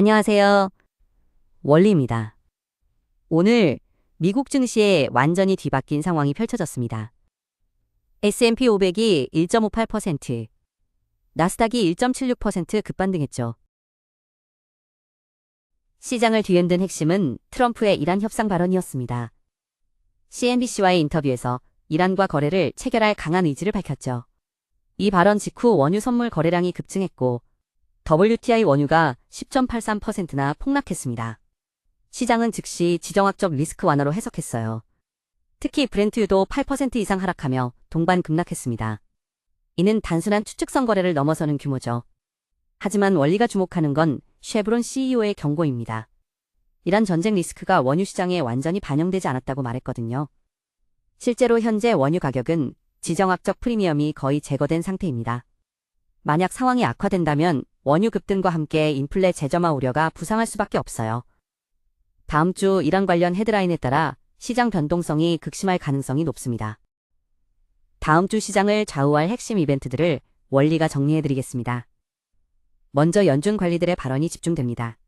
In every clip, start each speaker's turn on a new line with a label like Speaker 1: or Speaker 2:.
Speaker 1: 안녕하세요. 원리입니다. 오늘 미국 증시에 완전히 뒤바뀐 상황이 펼쳐졌습니다. S&P 500이 1.58%, 나스닥이 1.76% 급반등했죠. 시장을 뒤흔든 핵심은 트럼프의 이란 협상 발언이었습니다. CNBC와의 인터뷰에서 이란과 거래를 체결할 강한 의지를 밝혔죠. 이 발언 직후 원유 선물 거래량이 급증했고 WTI 원유가 10.83%나 폭락했습니다. 시장은 즉시 지정학적 리스크 완화로 해석했어요. 특히 브렌트유도 8% 이상 하락하며 동반 급락했습니다. 이는 단순한 추측성 거래를 넘어서는 규모죠. 하지만 원리가 주목하는 건 쉐브론 CEO의 경고입니다. 이란 전쟁 리스크가 원유 시장에 완전히 반영되지 않았다고 말했거든요. 실제로 현재 원유 가격은 지정학적 프리미엄이 거의 제거된 상태입니다. 만약 상황이 악화된다면 원유 급등과 함께 인플레 재점화 우려가 부상할 수밖에 없어요. 다음 주 이란 관련 헤드라인에 따라 시장 변동성이 극심할 가능성이 높습니다. 다음 주 시장을 좌우할 핵심 이벤트들을 원리가 정리해드리겠습니다. 먼저 연준 관리들의 발언이 집중됩니다.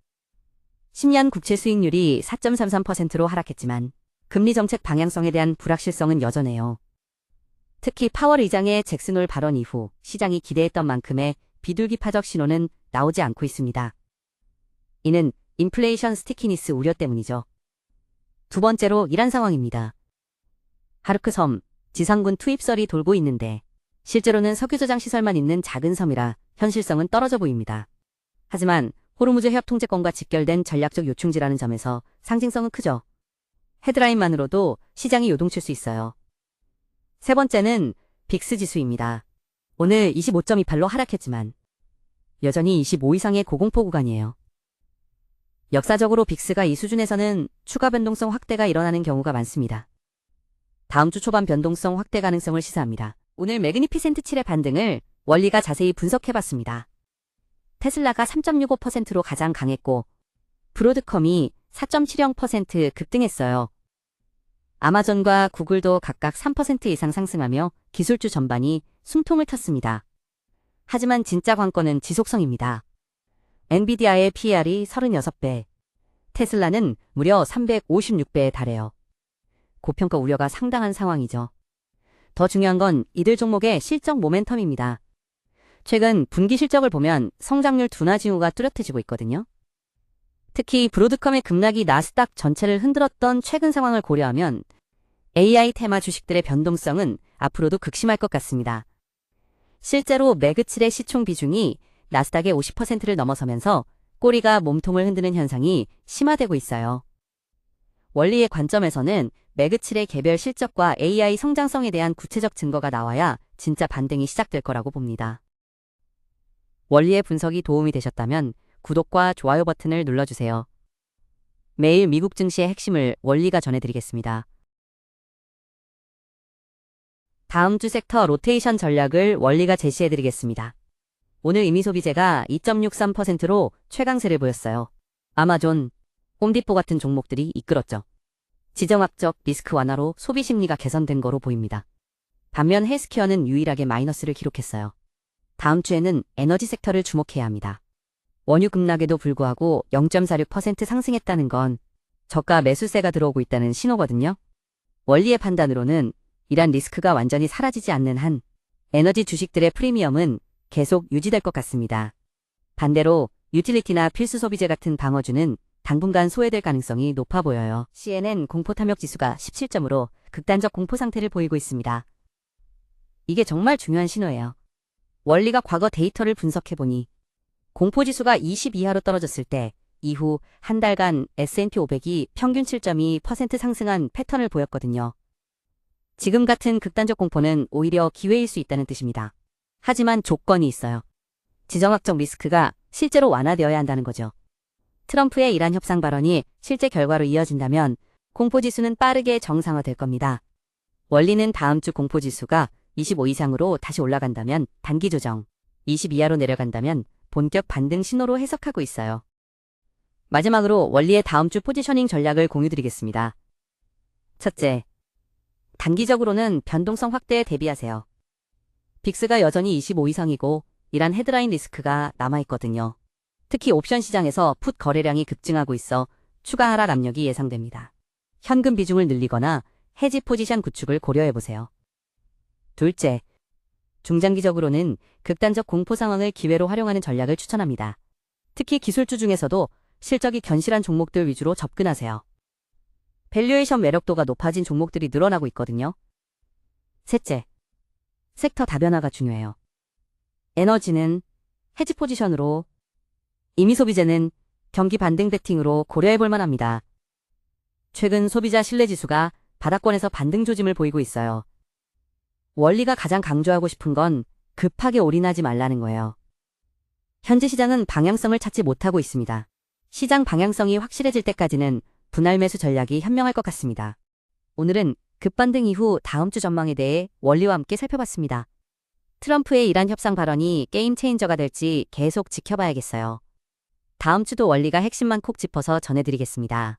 Speaker 1: 10년 국채 수익률이 4.33%로 하락했지만 금리 정책 방향성에 대한 불확실성은 여전해요. 특히 파월 의장의 잭슨홀 발언 이후 시장이 기대했던 만큼의 비둘기파적 신호는 나오지 않고 있습니다. 이는 인플레이션 스티키니스 우려 때문이죠. 두 번째로 이란 상황입니다. 하르크 섬, 지상군 투입설이 돌고 있는데 실제로는 석유 저장 시설만 있는 작은 섬이라 현실성은 떨어져 보입니다. 하지만 호르무즈 해협 통제권과 직결된 전략적 요충지라는 점에서 상징성은 크죠. 헤드라인만으로도 시장이 요동칠 수 있어요. 세 번째는 빅스 지수입니다. 오늘 25.28로 하락했지만 여전히 25 이상의 고공포 구간이에요. 역사적으로 빅스가 이 수준에서는 추가 변동성 확대가 일어나는 경우가 많습니다. 다음 주 초반 변동성 확대 가능성을 시사합니다. 오늘 매그니피센트 7의 반등을 원리가 자세히 분석해봤습니다. 테슬라가 3.65%로 가장 강했고 브로드컴이 4.70% 급등했어요. 아마존과 구글도 각각 3% 이상 상승하며 기술주 전반이 숨통을 텄습니다. 하지만 진짜 관건은 지속성입니다. 엔비디아의 PER이 36배, 테슬라는 무려 356배에 달해요. 고평가 우려가 상당한 상황이죠. 더 중요한 건 이들 종목의 실적 모멘텀입니다. 최근 분기 실적을 보면 성장률 둔화 징후가 뚜렷해지고 있거든요. 특히 브로드컴의 급락이 나스닥 전체를 흔들었던 최근 상황을 고려하면 AI 테마 주식들의 변동성은 앞으로도 극심할 것 같습니다. 실제로 매그7의 시총 비중이 나스닥의 50%를 넘어서면서 꼬리가 몸통을 흔드는 현상이 심화되고 있어요. 원리의 관점에서는 매그7의 개별 실적과 AI 성장성에 대한 구체적 증거가 나와야 진짜 반등이 시작될 거라고 봅니다. 원리의 분석이 도움이 되셨다면 구독과 좋아요 버튼을 눌러주세요. 매일 미국 증시의 핵심을 원리가 전해드리겠습니다. 다음 주 섹터 로테이션 전략을 원리가 제시해드리겠습니다. 오늘 임의소비재가 2.63%로 최강세를 보였어요. 아마존, 홈디포 같은 종목들이 이끌었죠. 지정학적 리스크 완화로 소비 심리가 개선된 거로 보입니다. 반면 헬스케어는 유일하게 마이너스를 기록했어요. 다음 주에는 에너지 섹터를 주목해야 합니다. 원유 급락에도 불구하고 0.46% 상승했다는 건 저가 매수세가 들어오고 있다는 신호거든요. 원리의 판단으로는 이란 리스크가 완전히 사라지지 않는 한 에너지 주식들의 프리미엄은 계속 유지될 것 같습니다. 반대로 유틸리티나 필수 소비재 같은 방어주는 당분간 소외될 가능성이 높아 보여요. CNN 공포 탐욕 지수가 17점으로 극단적 공포 상태를 보이고 있습니다. 이게 정말 중요한 신호예요. 원리가 과거 데이터를 분석해보니 공포지수가 20 이하로 떨어졌을 때 이후 한 달간 S&P 500이 평균 7.2% 상승한 패턴을 보였거든요. 지금 같은 극단적 공포는 오히려 기회일 수 있다는 뜻입니다. 하지만 조건이 있어요. 지정학적 리스크가 실제로 완화되어야 한다는 거죠. 트럼프의 이란 협상 발언이 실제 결과로 이어진다면 공포지수는 빠르게 정상화될 겁니다. 원리는 다음 주 공포지수가 25 이상으로 다시 올라간다면 단기 조정, 20 이하로 내려간다면 본격 반등 신호로 해석하고 있어요. 마지막으로 원리의 다음 주 포지셔닝 전략을 공유드리겠습니다. 첫째, 단기적으로는 변동성 확대에 대비하세요. 빅스가 여전히 25 이상이고 이란 헤드라인 리스크가 남아있거든요. 특히 옵션 시장에서 풋 거래량이 급증하고 있어 추가 하락 압력이 예상됩니다. 현금 비중을 늘리거나 해지 포지션 구축을 고려해보세요. 둘째, 중장기적으로는 극단적 공포 상황을 기회로 활용하는 전략을 추천합니다. 특히 기술주 중에서도 실적이 견실한 종목들 위주로 접근하세요. 밸류에이션 매력도가 높아진 종목들이 늘어나고 있거든요. 셋째, 섹터 다변화가 중요해요. 에너지는 해지 포지션으로, 임의 소비재는 경기 반등 베팅으로 고려해볼 만합니다. 최근 소비자 신뢰지수가 바닥권에서 반등 조짐을 보이고 있어요. 원리가 가장 강조하고 싶은 건 급하게 올인하지 말라는 거예요. 현재 시장은 방향성을 찾지 못하고 있습니다. 시장 방향성이 확실해질 때까지는 분할 매수 전략이 현명할 것 같습니다. 오늘은 급반등 이후 다음 주 전망에 대해 원리와 함께 살펴봤습니다. 트럼프의 이란 협상 발언이 게임 체인저가 될지 계속 지켜봐야겠어요. 다음 주도 원리가 핵심만 콕 짚어서 전해드리겠습니다.